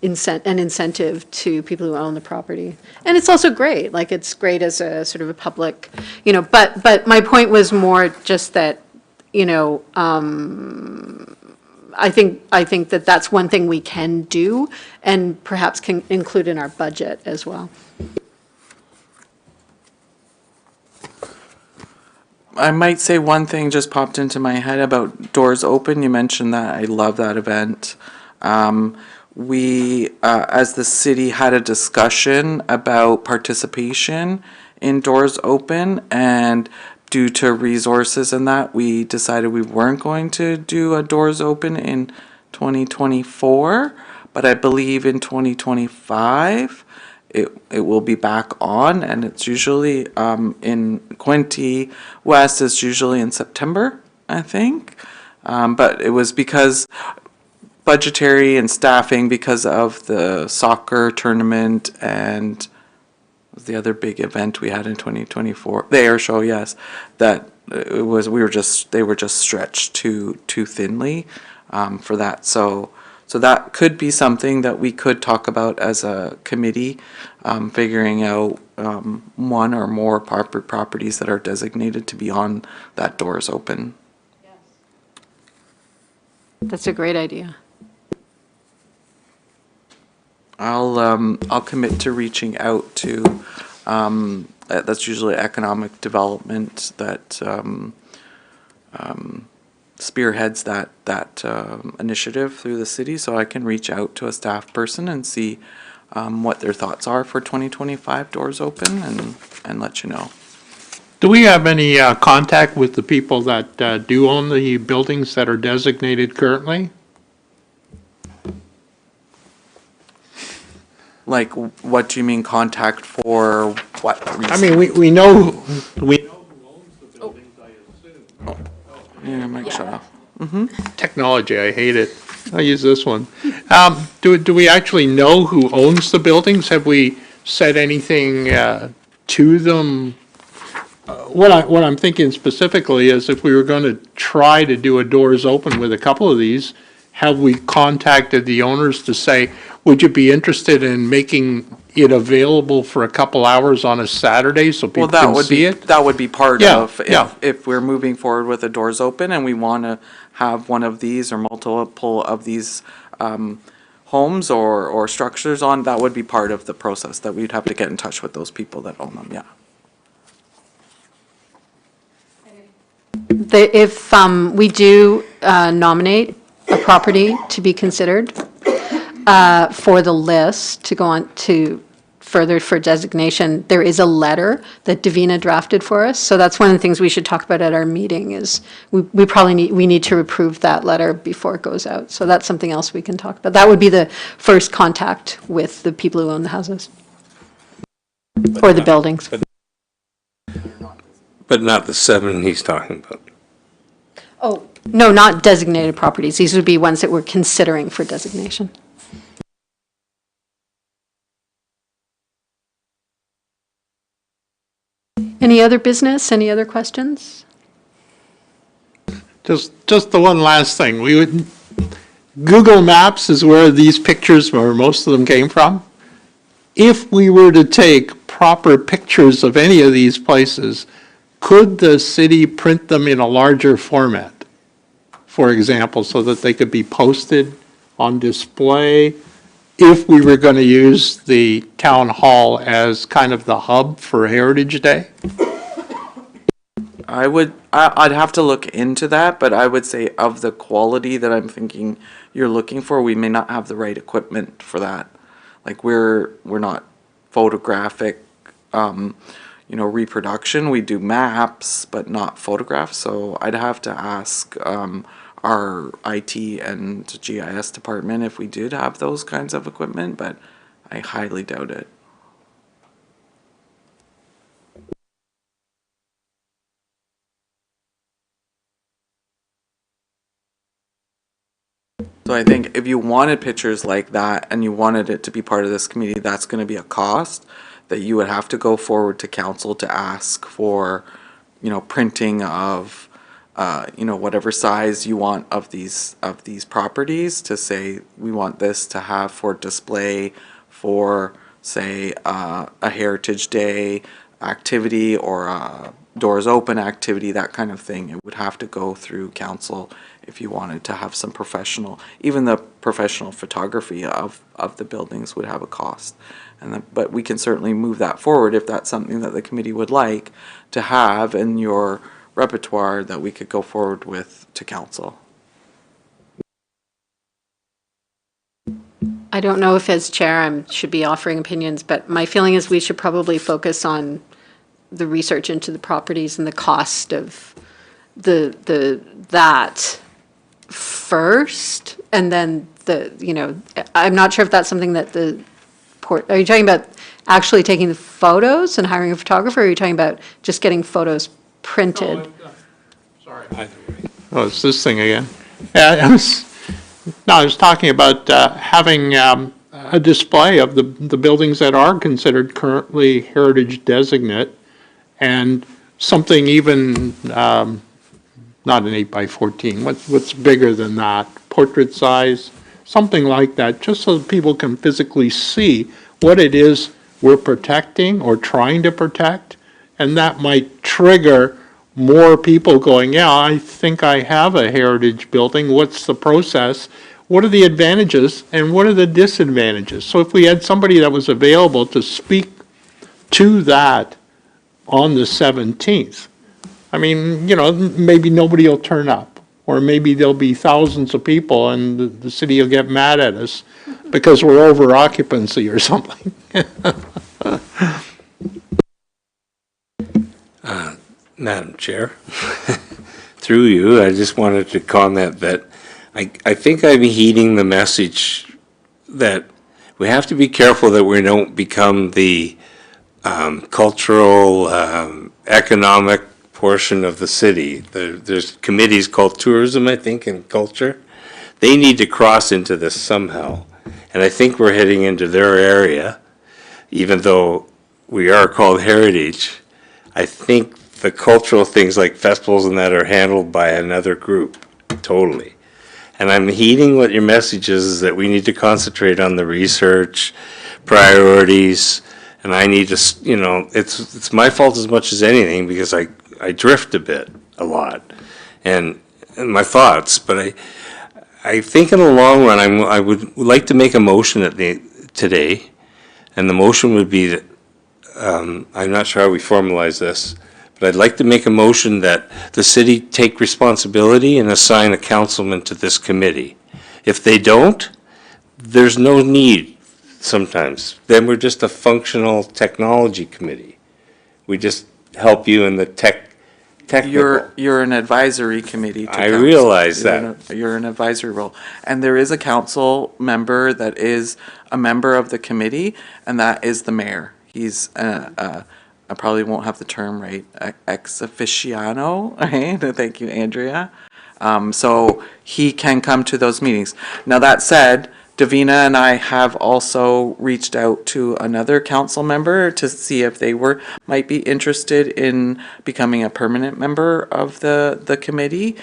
incentive to people who own the property. And it's also great, like it's great as a sort of a public, you know, but my point was more just that, you know, I think that that's one thing we can do and perhaps can include in our budget as well. I might say one thing just popped into my head about Doors Open. You mentioned that. I love that event. We, as the city, had a discussion about participation in Doors Open, and due to resources and that, we decided we weren't going to do a Doors Open in 2024, but I believe in 2025 it will be back on, and it's usually in Quinte West, it's usually in September, I think. But it was because budgetary and staffing, because of the soccer tournament and the other big event we had in 2024, the air show, yes, that it was, they were just stretched too thinly for that. So that could be something that we could talk about as a committee, figuring out one or more properties that are designated to be on that Doors Open. That's a great idea. I'll commit to reaching out to That's usually economic development that spearheads that initiative through the city. So I can reach out to a staff person and see what their thoughts are for 2025 doors open and let you know. Do we have any contact with the people that do own the buildings that are designated currently? Like, what do you mean contact for what reason? I mean, we know, we know who owns the buildings, I assume. Yeah, mic shut off. Technology, I hate it. I use this one. Do we actually know who owns the buildings? Have we said anything to them? What I'm thinking specifically is if we were going to try to do a doors open with a couple of these, have we contacted the owners to say, would you be interested in making it available for a couple hours on a Saturday so people Well, can see it? that would be part Yeah, of, yeah. if we're moving forward with the doors open and we want to have one of these or multiple of these homes or structures on, that would be part of the process, that we'd have to get in touch with those people that own them, yeah. If we do nominate a property to be considered for the list to go on to further for designation, there is a letter that Davina drafted for us. So that's one of the things we should talk about at our meeting is we probably need to approve that letter before it goes out. So that's something else we can talk about. That would be the first contact with the people who own the houses or the buildings. But not the 7 he's talking about. Oh, no, not designated properties. These would be ones that we're considering for designation. Any other business? Any other questions? Just the one last thing. Google Maps is where these pictures, or most of them came from. If we were to take proper pictures of any of these places, could the city print them in a larger format, for example, so that they could be posted on display if we were going to use the town hall as kind of the hub for Heritage Day? I'd have to look into that, but I would say of the quality that I'm thinking you're looking for, we may not have the right equipment for that. Like we're not photographic, reproduction. We do maps, but not photographs. So I'd have to ask our IT and GIS department if we did have those kinds of equipment, but I highly doubt it. So I think if you wanted pictures like that and you wanted it to be part of this committee, that's going to be a cost that you would have to go forward to council to ask for, printing of, whatever size you want of these properties to say we want this to have for display for, say, a Heritage Day activity or a doors open activity, that kind of thing. It would have to go through council if you wanted to have some even the professional photography of the buildings would have a cost. But we can certainly move that forward if that's something that the committee would like to have in your repertoire that we could go forward with to council. I don't know if as chair I should be offering opinions, but my feeling is we should probably focus on the research into the properties and the cost of that first, and then I'm not sure if that's something that are you talking about actually taking the photos and hiring a photographer, or are you talking about just getting photos printed? Sorry. Oh, it's this thing again. Yeah, I was talking about having a display of the buildings that are considered currently heritage designate, and something even, not an 8x14, what's bigger than that, portrait size, something like that, just so people can physically see what it is we're protecting or trying to protect, and that might trigger more people going, yeah, I think I have a heritage building, what's the process? What are the advantages and what are the disadvantages? So if we had somebody that was available to speak to that on the 17th. I mean, you know, maybe nobody will turn up, or maybe there'll be thousands of people and the city will get mad at us because we're over occupancy or something. Madam Chair, through you, I just wanted to comment that I think I'm heeding the message that we have to be careful that we don't become the cultural, economic portion of the city. There's committees called tourism, I think, and culture. They need to cross into this somehow. And I think we're heading into their area, even though we are called heritage. I think the cultural things like festivals and that are handled by another group, totally. And I'm heeding what your message is that we need to concentrate on the research, priorities, and I need to, you know, it's my fault as much as anything because I drift a lot, and my thoughts, but I think in the long run, I would like to make a motion today, and the motion would be that, I'm not sure how we formalize this, but I'd like to make a motion that the city take responsibility and assign a councilman to this committee. If they don't, there's no need sometimes. Then we're just a functional technology committee. We just help you in the technical. You're an advisory committee to I council. realize that. You're an advisory role. And there is a council member that is a member of the committee, and that is the mayor. He's I probably won't have the term right, ex officiano, right? Thank you, Andrea. So he can come to those meetings. Now, that said, Davina and I have also reached out to another council member to see if they might be interested in becoming a permanent member of the committee.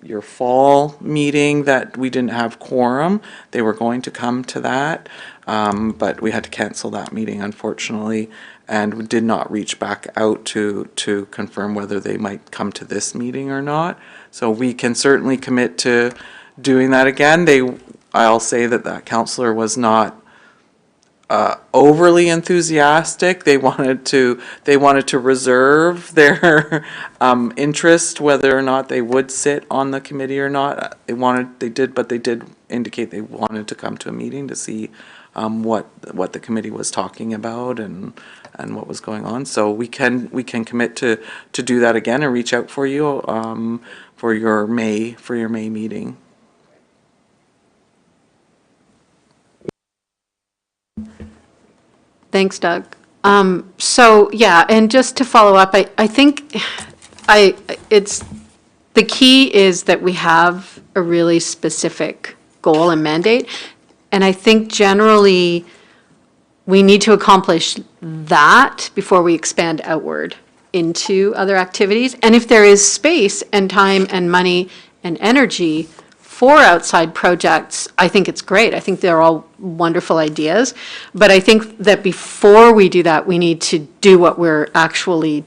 Your fall meeting that we didn't have quorum, they were going to come to that, but we had to cancel that meeting, unfortunately, and we did not reach back out to confirm whether they might come to this meeting or not. So we can certainly commit to doing that again. I'll say that counselor was not overly enthusiastic. They wanted to reserve their interest whether or not they would sit on the committee or not. But they did indicate they wanted to come to a meeting to see what the committee was talking about and what was going on. So we can commit to do that again and reach out for you for your May meeting. Thanks, Doug. So, yeah, and just to follow up, I think it's, the key is that we have a really specific goal and mandate. And I think generally, we need to accomplish that before we expand outward into other activities. And if there is space and time and money and energy for outside projects, I think it's great. I think they're all wonderful ideas. But I think that before we do that, we need to do what we're actually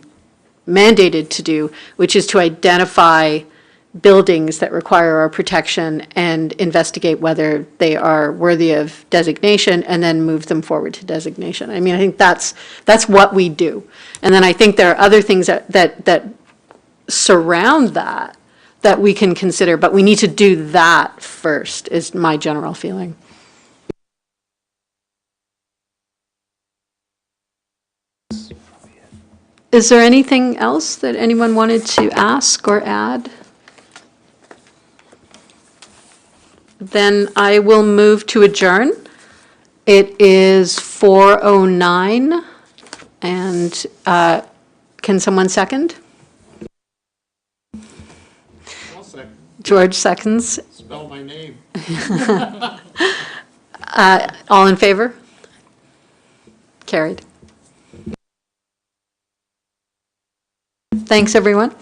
mandated to do, which is to identify buildings that require our protection and investigate whether they are worthy of designation and then move them forward to designation. I mean, I think that's what we do. And then I think there are other things that surround that we can consider, but we need to do that first, is my general feeling. Is there anything else that anyone wanted to ask or add? Then I will move to adjourn. It is 4:09, and can someone second? I'll second. George seconds. Spell my name. All in favor? Carried. Thanks, everyone.